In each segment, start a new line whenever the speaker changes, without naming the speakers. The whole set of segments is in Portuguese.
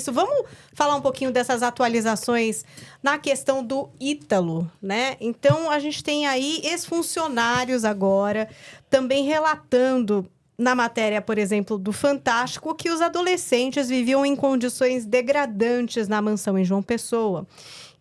Isso. Vamos falar um pouquinho dessas atualizações na questão do Ítalo, né? Então, a gente tem aí ex-funcionários agora também relatando na matéria, por exemplo, do Fantástico, que os adolescentes viviam em condições degradantes na mansão em João Pessoa,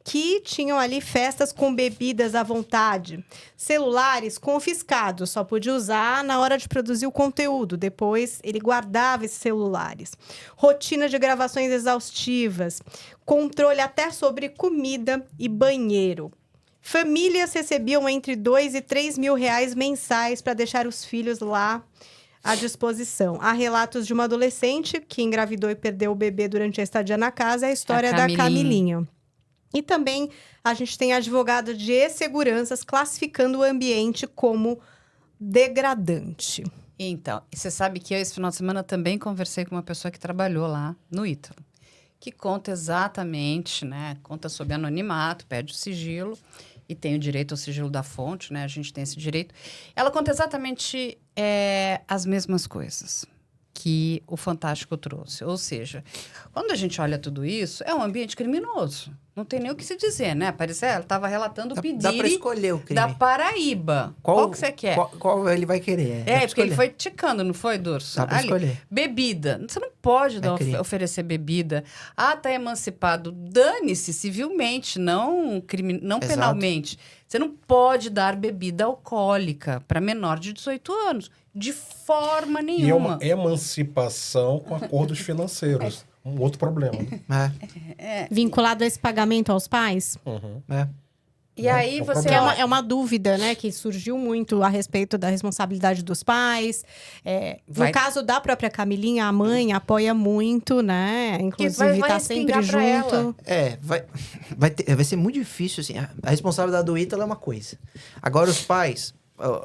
que tinham ali festas com bebidas à vontade, celulares confiscados, só podia usar na hora de produzir o conteúdo, depois ele guardava esses celulares. Rotina de gravações exaustivas, controle até sobre comida e banheiro. Famílias recebiam entre 2 e 3 mil reais mensais para deixar os filhos lá à disposição. Há relatos de uma adolescente que engravidou e perdeu o bebê durante a estadia na casa, é a história da Camilinha. E também a gente tem advogado de seguranças classificando o ambiente como degradante.
Então, você sabe que eu, esse final de semana, também conversei com uma pessoa que trabalhou lá no Ítalo, que conta exatamente, né? Conta sob anonimato, pede o sigilo e tem o direito ao sigilo da fonte, né? A gente tem esse direito. Ela conta exatamente as mesmas coisas que o Fantástico trouxe. Ou seja, quando a gente olha tudo isso, é um ambiente criminoso. Não tem nem o que se dizer, né? Ela estava relatando o Pediri
dá pra escolher o crime.
da Paraíba. Qual que você quer?
Qual ele vai querer?
Porque ele foi ticando, não foi, Durso?
Dá pra escolher.
Bebida. Você não pode oferecer bebida. Ah, tá emancipado. Dane-se civilmente, não penalmente. Você não pode dar bebida alcoólica para menor de 18 anos. De forma nenhuma.
E é uma emancipação com acordos financeiros. Um outro problema. Né?
Vinculado a esse pagamento aos pais?
Uhum.
E aí você...
É uma dúvida, né? Que surgiu muito a respeito da responsabilidade dos pais. No caso da própria Camilinha, a mãe apoia muito, né? Inclusive, tá sempre junto.
Vai ser muito difícil, assim. A responsabilidade do Ítalo é uma coisa. Agora, os pais...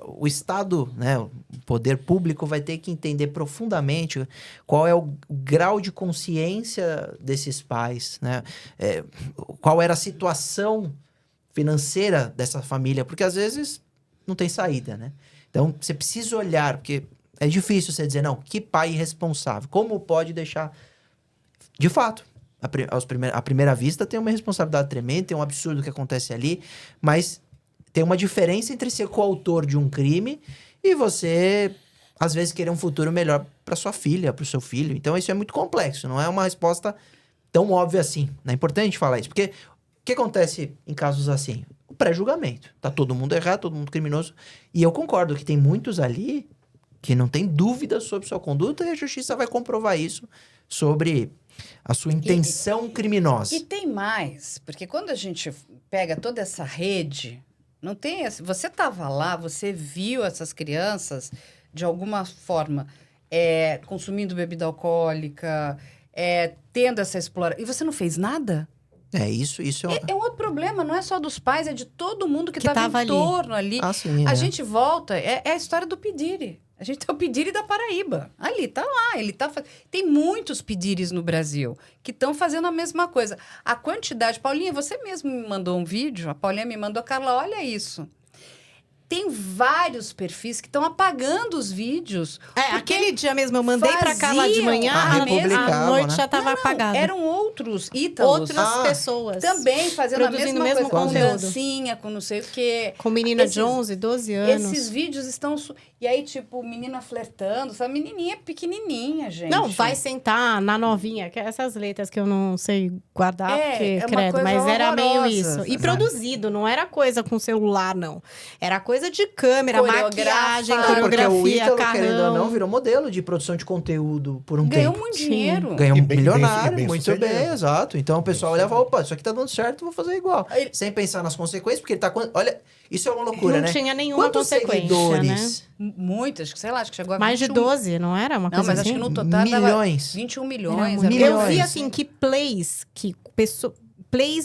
O Estado, né, o poder público vai ter que entender profundamente qual é o grau de consciência desses pais, né? Qual era a situação financeira dessa família, porque às vezes não tem saída, né? Então, você precisa olhar, porque é difícil você dizer, não, que pai irresponsável, como pode deixar... De fato, à primeira vista tem uma responsabilidade tremenda, tem um absurdo que acontece ali, mas... Tem uma diferença entre ser coautor de um crime e você, às vezes, querer um futuro melhor para sua filha, para o seu filho. Então, isso é muito complexo. Não é uma resposta tão óbvia assim. É importante falar isso. Porque o que acontece em casos assim? O pré-julgamento. Tá todo mundo errado, todo mundo criminoso. E eu concordo que tem muitos ali que não tem dúvida sobre sua conduta e a justiça vai comprovar isso sobre a sua intenção criminosa.
E tem mais. Porque quando a gente pega toda essa rede... Não tem... Você estava lá, você viu essas crianças, de alguma forma, consumindo bebida alcoólica, tendo essa exploração... E você não fez nada?
Isso
é um outro problema, não é só dos pais, é de todo mundo que estava em torno ali.
Sim,
a gente volta... É a história do Pediri. A gente tem o Pediri da Paraíba. Ali, tá lá. Tem muitos Pediris no Brasil que estão fazendo a mesma coisa. A quantidade... Paulinha, você mesmo me mandou um vídeo. A Paulinha me mandou. Carla, olha isso. Tem vários perfis que estão apagando os vídeos.
Aquele dia mesmo eu mandei pra Carla de manhã, à noite já estava apagado.
Eram outros Ítalos.
Outras pessoas.
Também fazendo
produzindo
a mesma coisa.
Com
dancinha, com não sei o quê.
Com menina de 11, 12 anos.
Esses vídeos estão... E aí, tipo, menina flertando. Essa menininha pequenininha, gente.
Não, vai sentar na novinha. Que é essas letras que eu não sei guardar, porque, credo. Mas era meio isso. E produzido, não era coisa com celular, não. Era coisa de câmera, maquiagem, coreografia,
porque o Ítalo,
carrão.
querendo ou não, virou modelo de produção de conteúdo por um tempo.
Ganhou muito dinheiro.
Ganhou milionário,
bem
muito
sucedido.
bem, exato. Então o pessoal olhava, opa, isso aqui tá dando certo, vou fazer igual. Sem pensar nas consequências, porque ele tá... Olha, isso é uma loucura, né?
Não tinha nenhuma consequência,
seguidores?
né?
Muitas, sei lá, acho que chegou a
Mais
21.
de 12, não era uma coisa
Não, mas
assim?
acho que no total
milhões.
Dava 21 milhões.
Eu vi, assim, que plays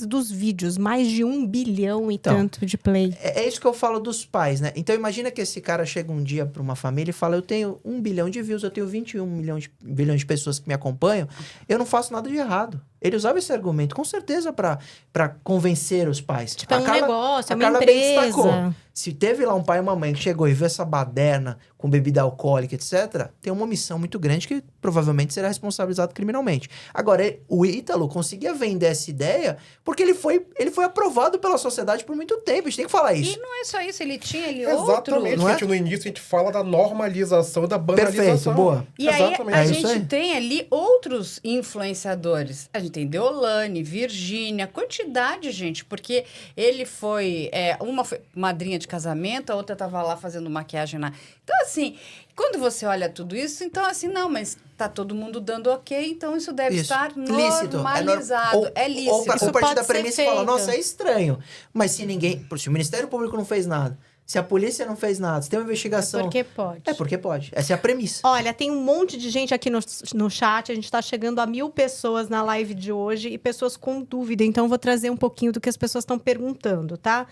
dos vídeos, mais de 1 bilhão e tanto de play.
É isso que eu falo dos pais, né? Então imagina que esse cara chega um dia pra uma família e fala, eu tenho 1 bilhão de views, eu tenho 21 bilhões de pessoas que me acompanham, eu não faço nada de errado. Ele usava esse argumento, com certeza, para convencer os pais.
Tipo, é um negócio, é uma
Carla bem
empresa.
destacou. Se teve lá um pai e uma mãe que chegou e viu essa baderna com bebida alcoólica, etc., tem uma omissão muito grande que provavelmente será responsabilizado criminalmente. Agora, o Ítalo conseguia vender essa ideia porque ele foi aprovado pela sociedade por muito tempo. A gente tem que falar isso.
E não é só isso, ele tinha
Exatamente,
outro...
gente, no início a gente fala da normalização e da banalização.
Perfeito, boa.
E aí
Exatamente.
a
É isso
gente
aí.
tem ali outros influenciadores. A gente tem Deolane, Virgínia, quantidade, gente, porque ele foi... uma foi madrinha de casamento, a outra estava lá fazendo maquiagem na... Então, assim, quando você olha tudo isso, então, assim, não, mas tá todo mundo dando ok, então isso deve
Isso.
estar
Lícito.
normalizado. É lícito.
Ou
Isso
a partir
pode
da
ser
premissa e fala,
feito.
nossa, é estranho. Mas se o Ministério Público não fez nada, se a polícia não fez nada, se tem uma investigação...
Porque pode.
É porque pode. Essa é a premissa.
Olha, tem um monte de gente aqui no chat. A gente tá chegando a 1000 pessoas na live de hoje e pessoas com dúvida. Então, eu vou trazer um pouquinho do que as pessoas estão perguntando, tá?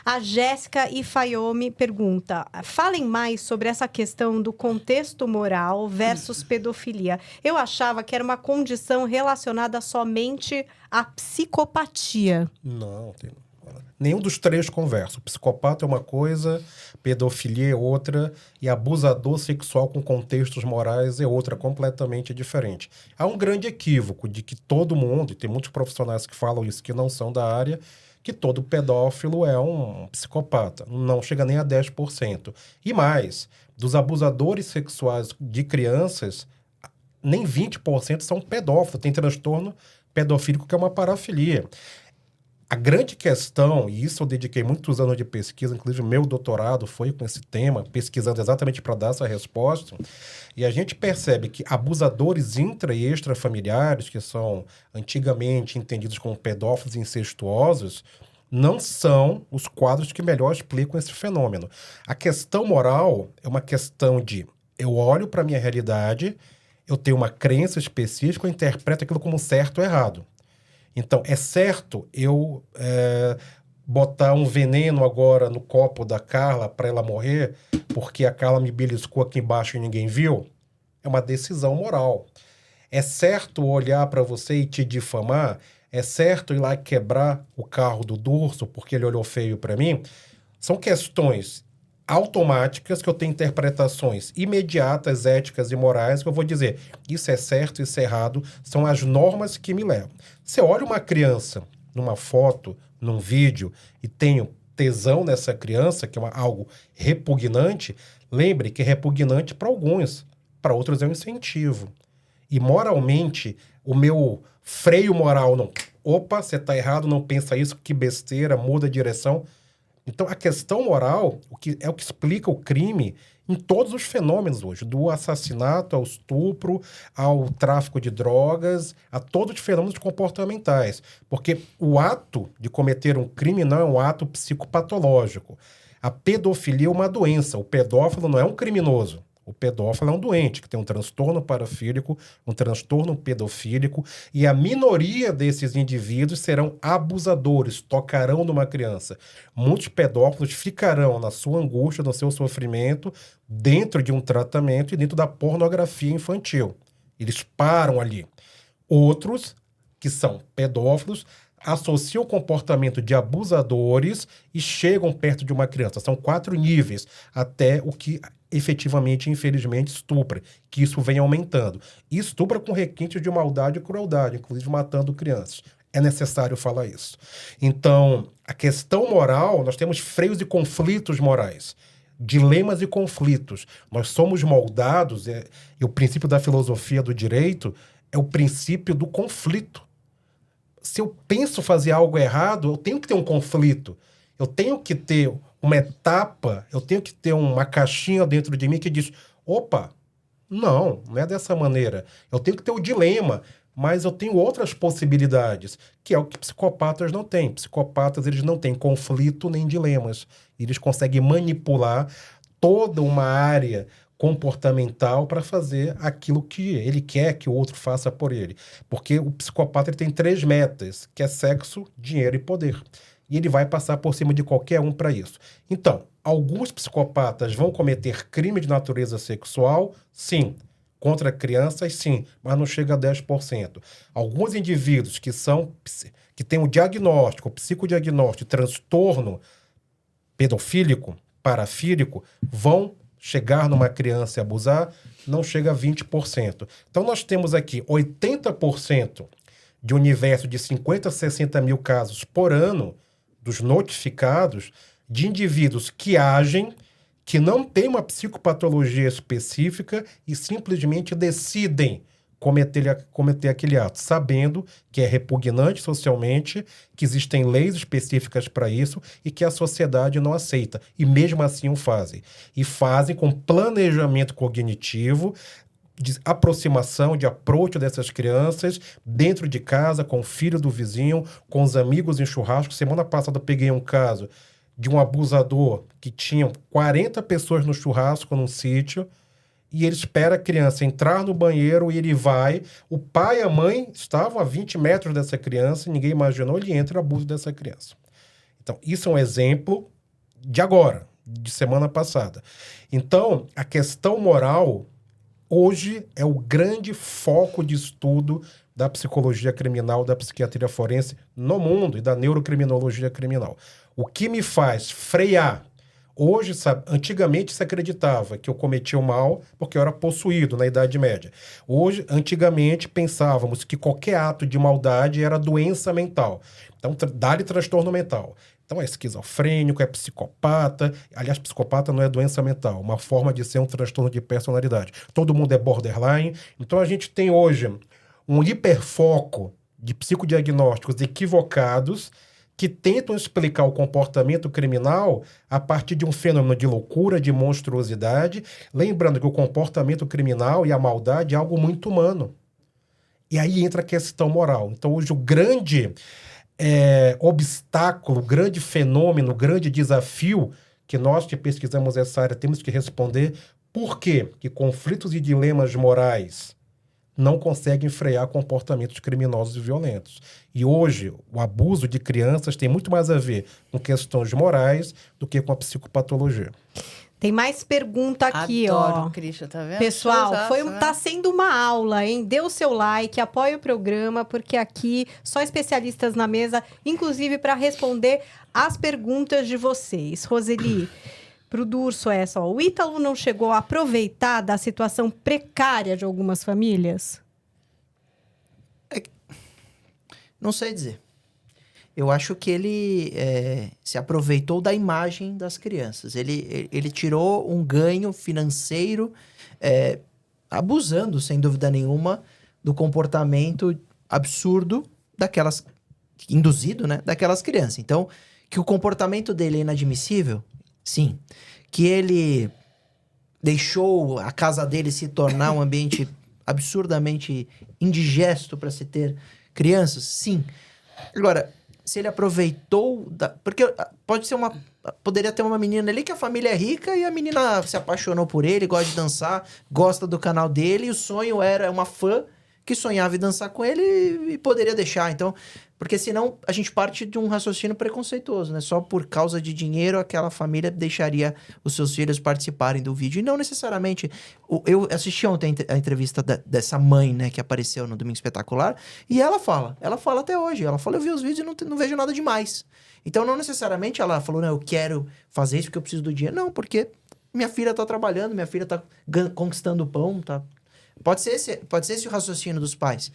A Jéssica Ifayomi pergunta: falem mais sobre essa questão do contexto moral versus pedofilia. Eu achava que era uma condição relacionada somente à psicopatia.
Não, tem... Nenhum dos três conversa. O psicopata é uma coisa, pedofilia é outra, e abusador sexual com contextos morais é outra, completamente diferente. Há um grande equívoco de que todo mundo, e tem muitos profissionais que falam isso, que não são da área, que todo pedófilo é um psicopata. Não chega nem a 10%. E mais, dos abusadores sexuais de crianças, nem 20% são pedófilos. Tem transtorno pedofílico, que é uma parafilia. A grande questão, e isso eu dediquei muitos anos de pesquisa, inclusive meu doutorado foi com esse tema, pesquisando exatamente para dar essa resposta, e a gente percebe que abusadores intra- e extrafamiliares, que são antigamente entendidos como pedófilos incestuosos, não são os quadros que melhor explicam esse fenômeno. A questão moral é uma questão de eu olho para a minha realidade, eu tenho uma crença específica, eu interpreto aquilo como certo ou errado. Então, é certo eu botar um veneno agora no copo da Carla para ela morrer porque a Carla me beliscou aqui embaixo e ninguém viu? É uma decisão moral. É certo olhar para você e te difamar? É certo ir lá e quebrar o carro do Durso porque ele olhou feio para mim? São questões automáticas que eu tenho interpretações imediatas, éticas e morais que eu vou dizer isso é certo, isso é errado, são as normas que me levam. Se eu olho uma criança numa foto, num vídeo e tenho tesão nessa criança, que é algo repugnante, lembre que é repugnante para alguns, para outros é um incentivo. E moralmente, o meu freio moral não... Opa, você está errado, não pensa isso, que besteira, muda a direção... Então, a questão moral é o que explica o crime em todos os fenômenos hoje, do assassinato ao estupro, ao tráfico de drogas, a todos os fenômenos comportamentais. Porque o ato de cometer um crime não é um ato psicopatológico. A pedofilia é uma doença. O pedófilo não é um criminoso. O pedófilo é um doente que tem um transtorno parafílico, um transtorno pedofílico, e a minoria desses indivíduos serão abusadores, tocarão numa criança. Muitos pedófilos ficarão na sua angústia, no seu sofrimento, dentro de um tratamento e dentro da pornografia infantil. Eles param ali. Outros, que são pedófilos, associam o comportamento de abusadores e chegam perto de uma criança. São 4 níveis até o que efetivamente, infelizmente, estupra, que isso vem aumentando. E estupra com requinte de maldade e crueldade, inclusive matando crianças. É necessário falar isso. Então, a questão moral, nós temos freios e conflitos morais, dilemas e conflitos. Nós somos moldados, e o princípio da filosofia do direito é o princípio do conflito. Se eu penso fazer algo errado, eu tenho que ter um conflito. Eu tenho que ter uma etapa, eu tenho que ter uma caixinha dentro de mim que diz, opa, não é dessa maneira. Eu tenho que ter o dilema, mas eu tenho outras possibilidades, que é o que psicopatas não têm. Psicopatas, eles não têm conflito nem dilemas. Eles conseguem manipular toda uma área comportamental para fazer aquilo que ele quer que o outro faça por ele. Porque o psicopata ele tem 3 metas, que é sexo, dinheiro e poder. E ele vai passar por cima de qualquer um para isso. Então, alguns psicopatas vão cometer crime de natureza sexual? Sim. contra crianças, sim, mas não chega a 10%. Alguns indivíduos que têm o diagnóstico, o psicodiagnóstico de transtorno pedofílico, parafílico, vão chegar numa criança e abusar, não chega a 20%. Então, nós temos aqui 80% de universo de 50 a 60 mil casos por ano dos notificados de indivíduos que agem, que não têm uma psicopatologia específica e simplesmente decidem cometer aquele ato, sabendo que é repugnante socialmente, que existem leis específicas para isso e que a sociedade não aceita. E mesmo assim o fazem. E fazem com planejamento cognitivo, de aproximação, de approach dessas crianças, dentro de casa, com o filho do vizinho, com os amigos em churrasco. Semana passada eu peguei um caso de um abusador que tinha 40 pessoas no churrasco num sítio, e ele espera a criança entrar no banheiro e ele vai. O pai e a mãe estavam a 20 metros dessa criança e ninguém imaginou, ele entra e abusa dessa criança. Então, isso é um exemplo de agora, de semana passada. Então, a questão moral hoje é o grande foco de estudo da psicologia criminal, da psiquiatria forense no mundo e da neurocriminologia criminal. O que me faz frear? Hoje, antigamente se acreditava que eu cometia o mal porque eu era possuído na Idade Média. Hoje, antigamente, pensávamos que qualquer ato de maldade era doença mental. Então, dá-lhe transtorno mental. Então, é esquizofrênico, é psicopata. Aliás, psicopata não é doença mental, uma forma de ser um transtorno de personalidade. Todo mundo é borderline. Então, a gente tem hoje um hiperfoco de psicodiagnósticos equivocados que tentam explicar o comportamento criminal a partir de um fenômeno de loucura, de monstruosidade, lembrando que o comportamento criminal e a maldade é algo muito humano. E aí entra a questão moral. Então, hoje, o grande obstáculo, o grande fenômeno, o grande desafio que nós que pesquisamos essa área temos que responder: por quê que conflitos e dilemas morais não conseguem frear comportamentos criminosos e violentos. E hoje, o abuso de crianças tem muito mais a ver com questões morais do que com a psicopatologia.
Tem mais pergunta aqui,
Adoro,
ó.
Christian, tá vendo?
Pessoal,
Showzaço,
tá sendo uma aula, hein? Dê o seu like, apoie o programa, porque aqui só especialistas na mesa, inclusive para responder as perguntas de vocês. Roseli, pro Durso essa, ó. O Ítalo não chegou a aproveitar da situação precária de algumas famílias?
Não sei dizer. Eu acho que ele se aproveitou da imagem das crianças. Ele tirou um ganho financeiro, abusando, sem dúvida nenhuma, do comportamento absurdo daquelas... induzido, né? Daquelas crianças. Então, que o comportamento dele é inadmissível... Sim. Que ele deixou a casa dele se tornar um ambiente absurdamente indigesto para se ter crianças? Sim. Agora, se ele aproveitou... Porque poderia ter uma menina ali que a família é rica e a menina se apaixonou por ele, gosta de dançar, gosta do canal dele, e o sonho era uma fã que sonhava em dançar com ele e poderia deixar. Então, porque senão a gente parte de um raciocínio preconceituoso, né? Só por causa de dinheiro aquela família deixaria os seus filhos participarem do vídeo. E não necessariamente... Eu assisti ontem a entrevista dessa mãe, né? Que apareceu no Domingo Espetacular. E ela fala até hoje. Ela fala, eu vi os vídeos e não vejo nada demais. Então, não necessariamente ela falou, eu quero fazer isso porque eu preciso do dinheiro. Não, porque minha filha tá trabalhando, minha filha tá conquistando o pão, tá... Pode ser esse o raciocínio dos pais.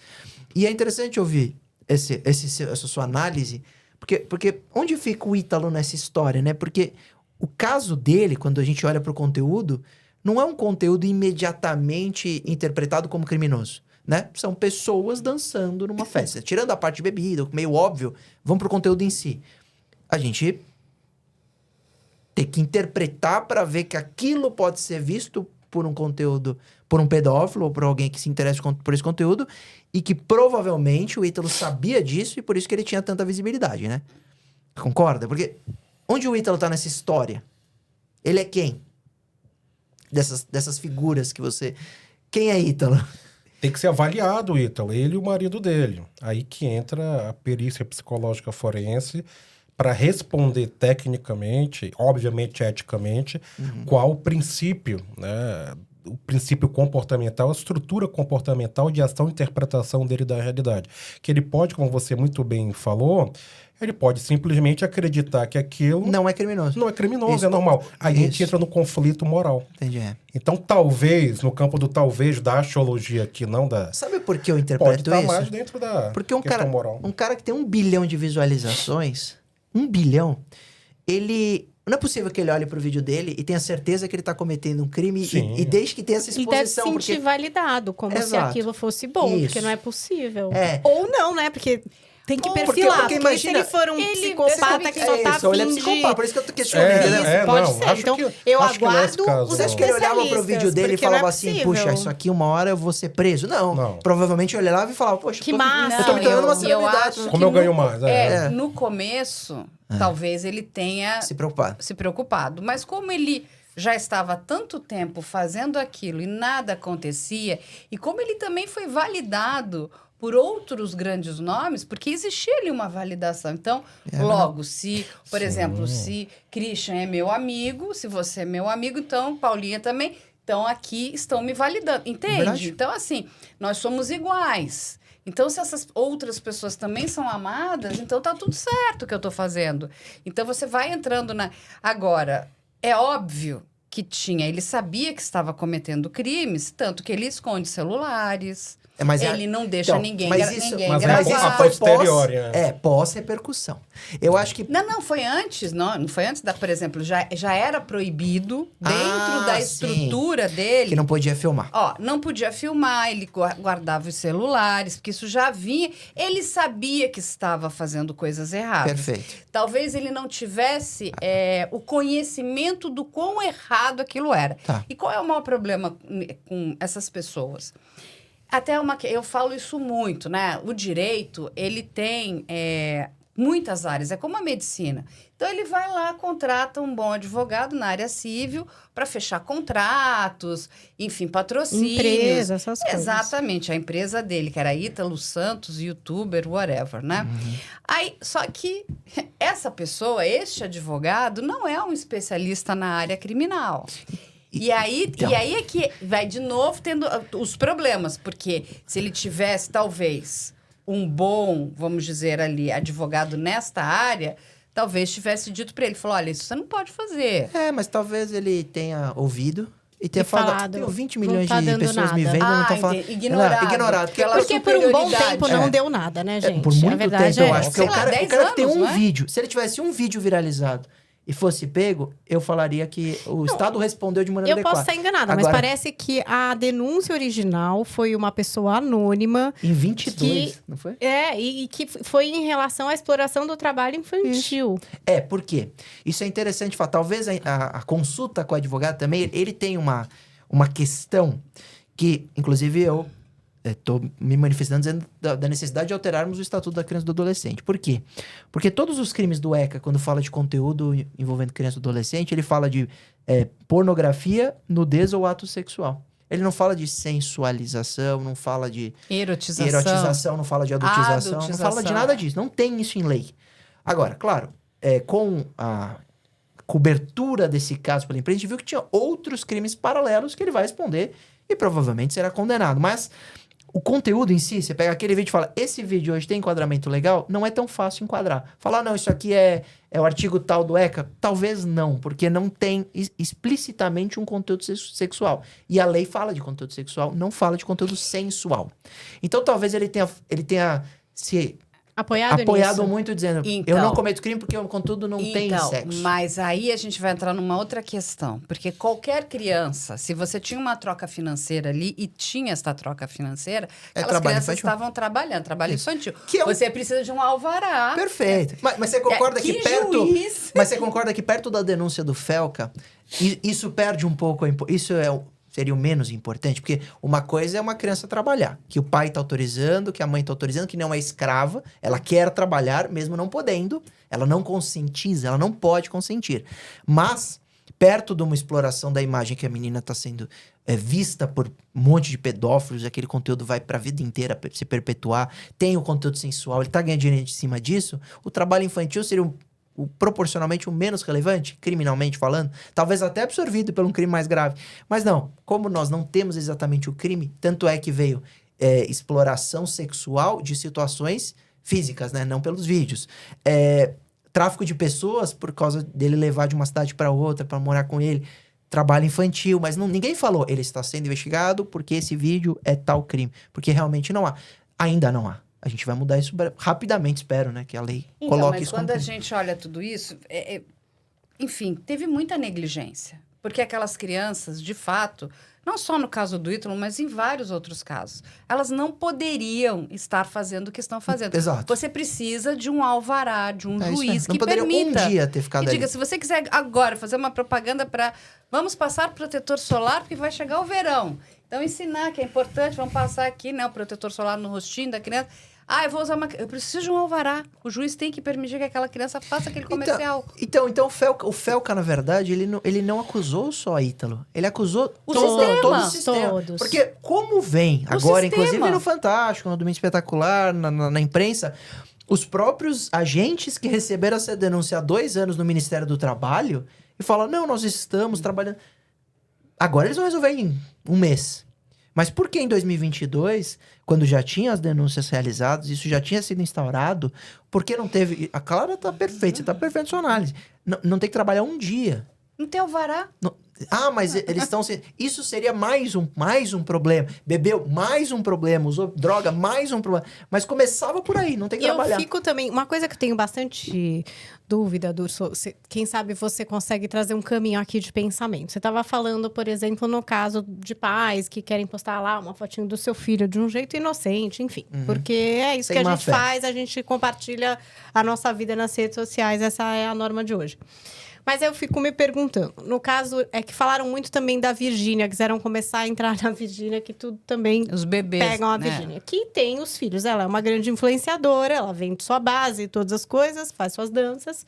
E é interessante ouvir essa sua análise, porque onde fica o Ítalo nessa história, né? Porque o caso dele, quando a gente olha para o conteúdo, não é um conteúdo imediatamente interpretado como criminoso, né? São pessoas dançando numa festa. Tirando a parte de bebida, meio óbvio, vamos para o conteúdo em si. A gente tem que interpretar para ver que aquilo pode ser visto por um conteúdo, por um pedófilo ou por alguém que se interessa por esse conteúdo, e que provavelmente o Ítalo sabia disso e por isso que ele tinha tanta visibilidade, né? Concorda? Porque onde o Ítalo tá nessa história? Ele é quem? Dessas figuras que você... Quem é Ítalo?
Tem que ser avaliado o Ítalo, ele e o marido dele. Aí que entra a perícia psicológica forense para responder tecnicamente, obviamente eticamente, qual o princípio, né, o princípio comportamental, a estrutura comportamental de ação e interpretação dele da realidade. Que ele pode, como você muito bem falou, ele pode simplesmente acreditar que aquilo
Não é criminoso.
não é criminoso,
Isso.
é normal. Aí a gente
Isso.
entra no conflito moral.
Entendi. É.
Então, talvez, no campo do talvez da axiologia aqui, não da...
Sabe por que eu
Pode
interpreto
estar
isso?
mais dentro da
Porque um
questão moral.
cara que tem 1 bilhão de visualizações, 1 bilhão, ele... Não é possível que ele olhe pro vídeo dele e tenha certeza que ele tá cometendo um crime
Sim.
e deixe que tenha essa
E deve se
exposição.
sentir validado, como se
Exato.
aquilo fosse bom,
Isso.
porque não é possível.
É.
Ou não, né? Porque tem que
Ou
perfilar.
porque
Porque
imagina,
se ele for um
ele-
psicopata que só tá
isso, ou ele é
afim de...
psicopata, por isso que eu tô questionando.
Isso,
né?
pode
não,
ser.
acho
Então,
que-
eu
acho que não é esse
aguardo
caso,
os
Você acha que ele olhava pro vídeo dele e
porque não é
falava assim,
possível.
puxa, isso aqui uma hora eu vou ser preso? Não.
Não.
Provavelmente ele olhava e falava, poxa,
Que
eu tô,
massa.
eu tô me tornando uma
eu
celebridade.
acho
Como
que
eu ganho
no-
mais,
É.
No começo, talvez ele tenha
Se preocupar.
se preocupado. Mas como ele já estava há tanto tempo fazendo aquilo e nada acontecia, e como ele também foi validado por outros grandes nomes, porque existia ali uma validação. Então, logo, se, por
Sim.
exemplo, se Christian é meu amigo, se você é meu amigo, então Paulinha também, então aqui estão me validando. Entende?
Verdade.
Então, assim, nós somos iguais. Então, se essas outras pessoas também são amadas, então tá tudo certo o que eu tô fazendo. Então, você vai entrando na... Agora, é óbvio que ele sabia que estava cometendo crimes, tanto que ele esconde celulares,
Mas
ele não deixa
então,
ninguém,
mas isso-
ninguém
mas
gravar.
isso
foi
a posteriori,
pós-repercussão. Eu acho que...
Não, foi antes, não foi antes por exemplo, já era proibido dentro da
sim.
estrutura dele.
Que não podia filmar.
Ó, não podia filmar, ele guardava os celulares, porque isso já vinha. Ele sabia que estava fazendo coisas erradas.
Perfeito.
Talvez ele não tivesse o conhecimento do quão errado aquilo era.
Tá.
E qual é o maior problema com essas pessoas? Eu falo isso muito, né? O direito, ele tem muitas áreas, é como a medicina. Então, ele vai lá, contrata um bom advogado na área civil para fechar contratos, enfim, patrocínios.
Empresa, essas coisas.
Exatamente, a empresa dele, que era Ítalo Santos, youtuber, whatever, né? Aí, só que essa pessoa, este advogado, não é um especialista na área criminal. E aí é que vai de novo tendo os problemas, porque se ele tivesse, talvez, um bom, vamos dizer ali, advogado nesta área, talvez tivesse dito para ele, falou, olha, isso você não pode fazer.
Mas talvez ele tenha ouvido e tenha falado, tenho 20
não
milhões
tá
de
dando
pessoas me
nada.
vendo, não estão falando...
Ignorado.
Não, ignorado.
Pela
Porque por um bom
superioridade.
tempo não deu nada, né, gente?
Por
a
muito
verdade
tempo, eu
é
acho. Porque
sei
o
lá,
cara,
10
o cara que tem
anos,
um
não é?
vídeo, se ele tivesse um vídeo viralizado e fosse pego, eu falaria que o Estado respondeu de maneira
Eu
adequada.
posso estar enganada, mas
Agora,
parece que a denúncia original foi uma pessoa anônima.
Em 22, não foi?
E que foi em relação à exploração do trabalho infantil.
Por quê? Isso é interessante falar. Talvez a consulta com o advogado também, ele tem uma questão que, inclusive, eu estou me manifestando dizendo da necessidade de alterarmos o Estatuto da Criança e do Adolescente. Por quê? Porque todos os crimes do ECA, quando fala de conteúdo envolvendo criança e adolescente, ele fala de pornografia, nudez ou ato sexual. Ele não fala de sensualização, não fala de erotização, não fala de adultização, não fala de nada disso. Não tem isso em lei. Agora, claro, com a cobertura desse caso pela imprensa, a gente viu que tinha outros crimes paralelos que ele vai responder e provavelmente será condenado. Mas o conteúdo em si, você pega aquele vídeo e fala, esse vídeo hoje tem enquadramento legal? Não é tão fácil enquadrar. Falar, não, isso aqui é o artigo tal do ECA? Talvez não, porque não tem explicitamente um conteúdo sexual. E a lei fala de conteúdo sexual, não fala de conteúdo sensual. Então, talvez ele tenha se apoiado
nisso.
muito, dizendo,
Então,
eu não cometo crime porque o conteúdo não tem sexo.
Mas aí a gente vai entrar numa outra questão. Porque qualquer criança, se você tinha uma troca financeira ali e tinha essa troca financeira, aquelas
trabalho
crianças
infantil.
estavam trabalhando, trabalho
Isso.
infantil.
Que é
Você precisa de um alvará.
Perfeito. Mas você concorda que perto...
juiz?
Mas você concorda que perto da denúncia do Felca, isso perde um pouco... Isso seria o menos importante? Porque uma coisa é uma criança trabalhar, que o pai está autorizando, que a mãe está autorizando, que não é escrava, ela quer trabalhar, mesmo não podendo, ela não conscientiza, ela não pode consentir. Mas, perto de uma exploração da imagem que a menina está sendo vista por um monte de pedófilos, aquele conteúdo vai para a vida inteira se perpetuar, tem o conteúdo sensual, ele está ganhando dinheiro em cima disso, o trabalho infantil seria proporcionalmente o menos relevante, criminalmente falando, talvez até absorvido por um crime mais grave. Mas não, como nós não temos exatamente o crime, tanto é que veio exploração sexual de situações físicas, né? Não pelos vídeos. Tráfico de pessoas por causa dele levar de uma cidade para outra, para morar com ele. Trabalho infantil, mas ninguém falou, ele está sendo investigado porque esse vídeo é tal crime. Porque realmente não há. Ainda não há. A gente vai mudar isso rapidamente, espero, né? Que a lei coloque
mas
isso
quando
como
a gente olha tudo isso, enfim, teve muita negligência. Porque aquelas crianças, de fato, não só no caso do Ítalo, mas em vários outros casos, elas não poderiam estar fazendo o que estão fazendo.
Exato.
Você precisa de um alvará, de um juiz
não
que
poderia
permita.
um dia ter ficado
que diga,
ali.
se você quiser agora fazer uma propaganda para... Vamos passar protetor solar, porque vai chegar o verão. Então, ensinar que é importante, vamos passar aqui, né, o protetor solar no rostinho da criança. Eu vou usar eu preciso de um alvará. O juiz tem que permitir que aquela criança faça aquele comercial.
Então o Felca, na verdade, ele não acusou só Ítalo. Ele acusou todo o sistema.
Todos.
Porque como vem agora,
sistema.
inclusive no Fantástico, no Domingo Espetacular, na imprensa, os próprios agentes que receberam essa denúncia há 2 anos no Ministério do Trabalho e falam, não, nós estamos trabalhando... Agora eles vão resolver em 1 mês. Mas por que em 2022, quando já tinha as denúncias realizadas, isso já tinha sido instaurado, por que não teve... A Clara tá perfeita, você tá perfeita na sua análise. Não tem que trabalhar um dia.
Não tem alvará.
Mas eles estão... Isso seria mais um problema. Bebeu, mais um problema. Usou droga, mais um problema. Mas começava por aí, não tem que trabalhar.
Eu fico também... Uma coisa que eu tenho bastante dúvida, Durso, quem sabe você consegue trazer um caminho aqui de pensamento. Você estava falando, por exemplo, no caso de pais que querem postar lá uma fotinho do seu filho de um jeito inocente, enfim. Porque é isso
Sem
que a
má
gente
fé.
faz, a gente compartilha a nossa vida nas redes sociais. Essa é a norma de hoje. Mas eu fico me perguntando, no caso, é que falaram muito também da Virgínia, quiseram começar a entrar na Virgínia, que tudo também
Os bebês,
pegam a
né?
Virgínia. Que tem os filhos, ela é uma grande influenciadora, ela vende sua base, todas as coisas, faz suas danças.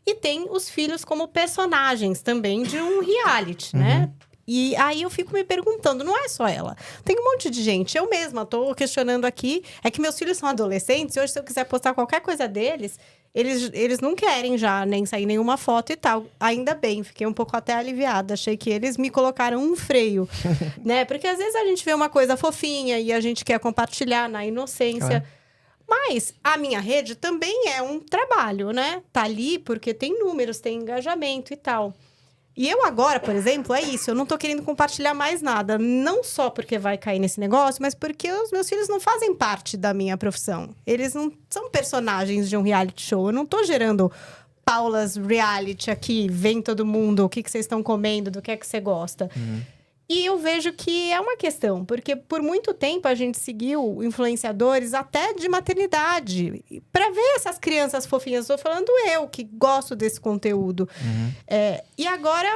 E tem os filhos como personagens também de um reality, né? E aí eu fico me perguntando, não é só ela. Tem um monte de gente, eu mesma tô questionando aqui, é que meus filhos são adolescentes, e hoje se eu quiser postar qualquer coisa deles... Eles não querem já nem sair nenhuma foto e tal. Ainda bem, fiquei um pouco até aliviada. Achei que eles me colocaram um freio, né? Porque às vezes a gente vê uma coisa fofinha e a gente quer compartilhar na inocência. Mas a minha rede também é um trabalho, né? Tá ali porque tem números, tem engajamento e tal. E eu agora, por exemplo, é isso. Eu não tô querendo compartilhar mais nada. Não só porque vai cair nesse negócio, mas porque os meus filhos não fazem parte da minha profissão. Eles não são personagens de um reality show. Eu não tô gerando Paula's Reality aqui. Vem todo mundo, o que vocês estão comendo, do que é que você gosta. E eu vejo que é uma questão, porque por muito tempo a gente seguiu influenciadores até de maternidade, para ver essas crianças fofinhas. Estou falando eu, que gosto desse conteúdo. E agora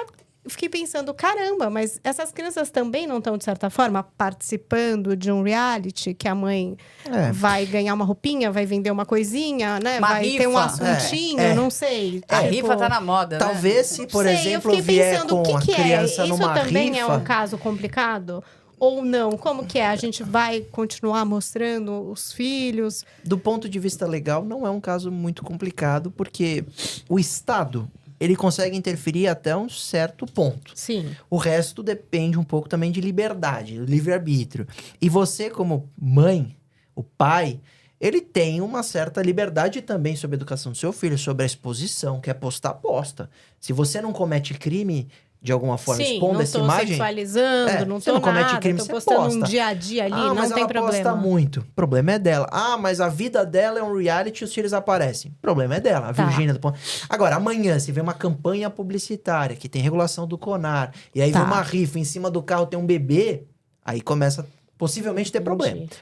eu fiquei pensando, caramba, mas essas crianças também não estão, de certa forma, participando de um reality que a mãe vai ganhar uma roupinha, vai vender uma coisinha, né?
Uma
vai
rifa.
ter um assuntinho, não sei.
A
Tipo,
rifa tá na moda,
Talvez se, por exemplo,
eu fiquei
vier
pensando,
com
o
a
que
criança
Isso
numa
também
rifa...
é um caso complicado? Ou não? Como que é? A gente vai continuar mostrando os filhos?
Do ponto de vista legal, não é um caso muito complicado, porque o Estado... ele consegue interferir até um certo ponto.
Sim.
O resto depende um pouco também de liberdade, livre-arbítrio. E você, como mãe, o pai, ele tem uma certa liberdade também sobre a educação do seu filho, sobre a exposição, quer postar, posta. Se você não comete crime de alguma forma,
Sim,
expondo
não
essa
tô
imagem...
sexualizando, não
você
tô
não comete
nada,
crime,
tô
você
postando
posta.
um dia a dia ali, não
mas
tem
ela
problema.
posta muito. O problema é dela. Mas a vida dela é um reality e os filhos aparecem. O problema é dela. A
Tá.
Virgínia... Agora, amanhã, se vê uma campanha publicitária que tem regulação do CONAR, e aí vê uma rifa, em cima do carro tem um bebê, aí começa possivelmente ter problema.
Entendi.